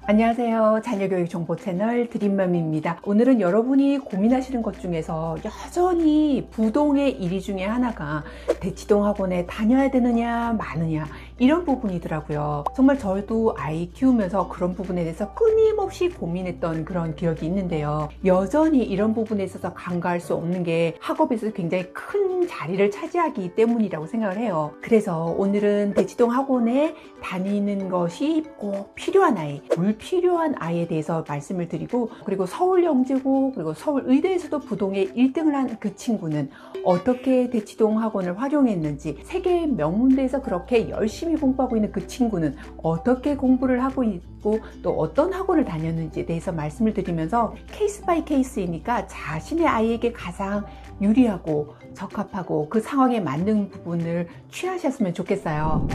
안녕하세요. 자녀교육 정보 채널 드림맘입니다. 오늘은 여러분이 고민하시는 것 중에서 여전히 부동의 1위 중에 하나가 대치동 학원에 다녀야 되느냐 마느냐 이런 부분이더라고요. 정말 저도 아이 키우면서 그런 부분에 대해서 끊임없이 고민했던 그런 기억이 있는데요. 여전히 이런 부분에 있어서 간과할 수 없는 게 학업에서 굉장히 큰 자리를 차지하기 때문이라고 생각을 해요. 그래서 오늘은 대치동 학원에 다니는 것이 꼭 필요한 아이, 불필요한 아이에 대해서 말씀을 드리고, 그리고 서울영재고 그리고 서울의대에서도 부동의 1등을 한 그 친구는 어떻게 대치동 학원을 활용했는지, 세계 명문대에서 그렇게 열심히 공부하고 있는 그 친구는 어떻게 공부를 하고 있고 또 어떤 학원을 다녔는지에 대해서 말씀을 드리면서 케이스 바이 케이스이니까 자신의 아이에게 가장 유리하고 적합하고 그 상황에 맞는 부분을 취하셨으면 좋겠어요.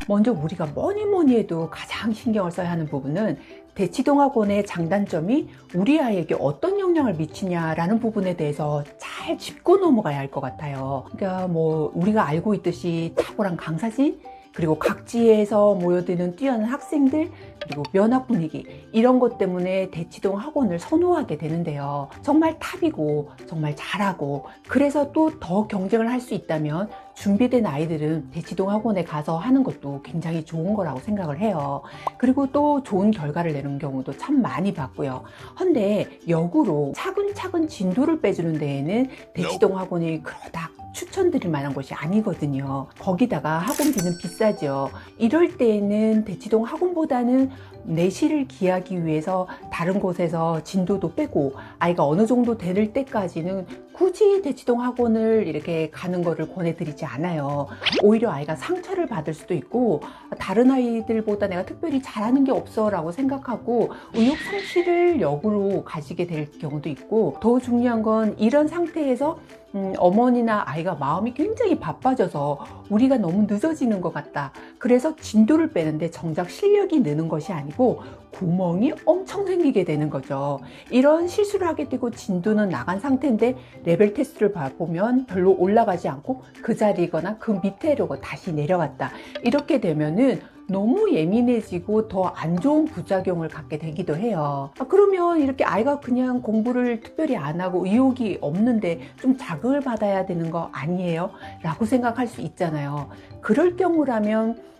먼저 우리가 뭐니 해도 가장 신경을 써야 하는 부분은 대치동 학원의 장단점이 우리 아이에게 어떤 영향을 미치냐라는 부분에 대해서 잘 짚고 넘어가야 할 것 같아요. 그러니까 우리가 알고 있듯이 탁월한 강사진, 그리고 각지에서 모여드는 뛰어난 학생들, 그리고 면학 분위기, 이런 것 때문에 대치동 학원을 선호하게 되는데요. 정말 탑이고 정말 잘하고, 그래서 또 더 경쟁을 할 수 있다면 준비된 아이들은 대치동 학원에 가서 하는 것도 굉장히 좋은 거라고 생각을 해요. 그리고 또 좋은 결과를 내는 경우도 참 많이 봤고요. 근데 역으로 차근차근 진도를 빼주는 데에는 대치동 학원이 그러다 추천드릴 만한 곳이 아니거든요. 거기다가 학원비는 비싸죠. 이럴 때에는 대치동 학원보다는 내실을 기하기 위해서 다른 곳에서 진도도 빼고 아이가 어느 정도 될 때까지는 굳이 대치동 학원을 이렇게 가는 거를 권해드리지 않아요. 오히려 아이가 상처를 받을 수도 있고 다른 아이들보다 내가 특별히 잘하는 게 없어 라고 생각하고 의욕 상실을 역으로 가지게 될 경우도 있고, 더 중요한 건 이런 상태에서 어머니나 아이가 마음이 굉장히 바빠져서 우리가 너무 늦어지는 것 같다, 그래서 진도를 빼는데 정작 실력이 느는 것이 아니고 구멍이 엄청 생기게 되는 거죠. 이런 실수를 하게 되고 진도는 나간 상태인데 레벨 테스트를 보면 별로 올라가지 않고 그 자리거나 그 밑에로 다시 내려갔다, 이렇게 되면은 너무 예민해지고 더 안 좋은 부작용을 갖게 되기도 해요. 그러면 이렇게 아이가 그냥 공부를 특별히 안 하고 의욕이 없는데 좀 자극을 받아야 되는 거 아니에요? 라고 생각할 수 있잖아요. 그럴 경우라면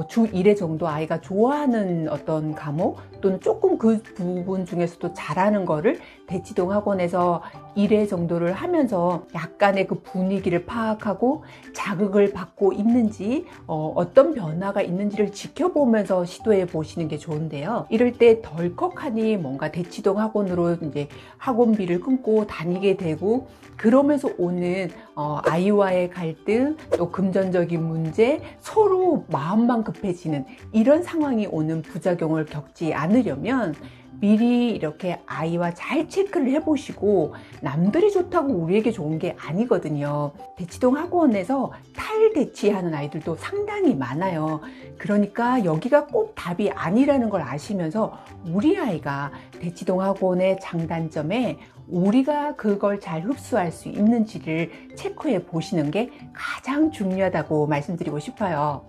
주 1회 정도 아이가 좋아하는 어떤 과목 또는 조금 그 부분 중에서도 잘하는 거를 대치동 학원에서 1회 정도를 하면서 약간의 그 분위기를 파악하고 자극을 받고 있는지 어떤 변화가 있는지를 지켜보면서 시도해 보시는 게 좋은데요. 이럴 때 덜컥하니 뭔가 대치동 학원으로 이제 학원비를 끊고 다니게 되고, 그러면서 오는 아이와의 갈등, 또 금전적인 문제, 서로 마음만 급해지는 이런 상황이 오는 부작용을 겪지 않으려면 미리 이렇게 아이와 잘 체크를 해보시고, 남들이 좋다고 우리에게 좋은 게 아니거든요. 대치동 학원에서 탈대치하는 아이들도 상당히 많아요. 그러니까 여기가 꼭 답이 아니라는 걸 아시면서 우리 아이가 대치동 학원의 장단점에 우리가 그걸 잘 흡수할 수 있는지를 체크해 보시는 게 가장 중요하다고 말씀드리고 싶어요.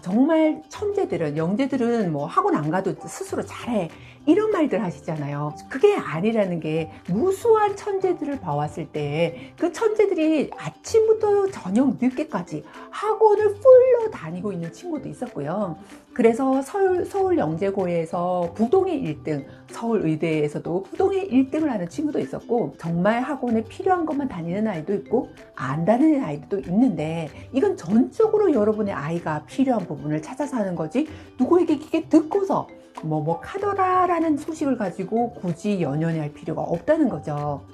정말 천재들은, 영재들은 학원 안 가도 스스로 잘해, 이런 말들 하시잖아요. 그게 아니라는 게, 무수한 천재들을 봐왔을 때 그 천재들이 아침부터 저녁 늦게까지 학원을 풀로 다니고 있는 친구도 있었고요. 그래서 서울영재고에서 부동의 1등, 서울의대에서도 부동의 1등을 하는 친구도 있었고, 정말 학원에 필요한 것만 다니는 아이도 있고 안 다니는 아이도 있는데, 이건 전적으로 여러분의 아이가 필요한 부분을 찾아서 하는 거지, 누구에게 이게 듣고서 카더라라는 소식을 가지고 굳이 연연해 할 필요가 없다는 거죠.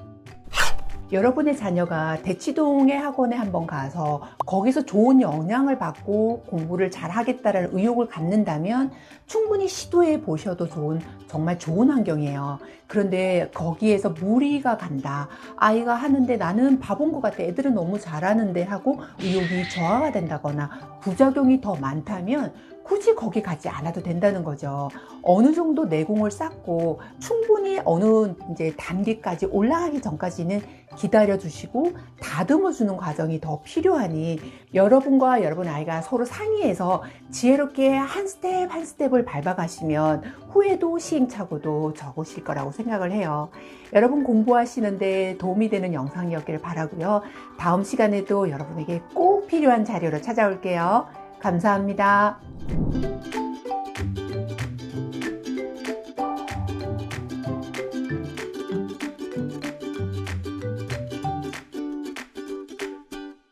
여러분의 자녀가 대치동의 학원에 한번 가서 거기서 좋은 영향을 받고 공부를 잘 하겠다라는 의욕을 갖는다면 충분히 시도해 보셔도 정말 좋은 환경이에요. 그런데 거기에서 무리가 간다, 아이가 하는데 나는 바본 것 같아, 애들은 너무 잘하는데 하고 의욕이 저하가 된다거나 부작용이 더 많다면 굳이 거기 가지 않아도 된다는 거죠. 어느 정도 내공을 쌓고 충분히 어느 이제 단계까지 올라가기 전까지는 기다려 주시고 다듬어 주는 과정이 더 필요하니 여러분과 여러분 아이가 서로 상의해서 지혜롭게 한 스텝 한 스텝을 밟아가시면 후회도 시행착오도 적으실 거라고 생각을 해요. 여러분 공부하시는데 도움이 되는 영상이었기를 바라고요. 다음 시간에도 여러분에게 꼭 필요한 자료로 찾아올게요. 감사합니다.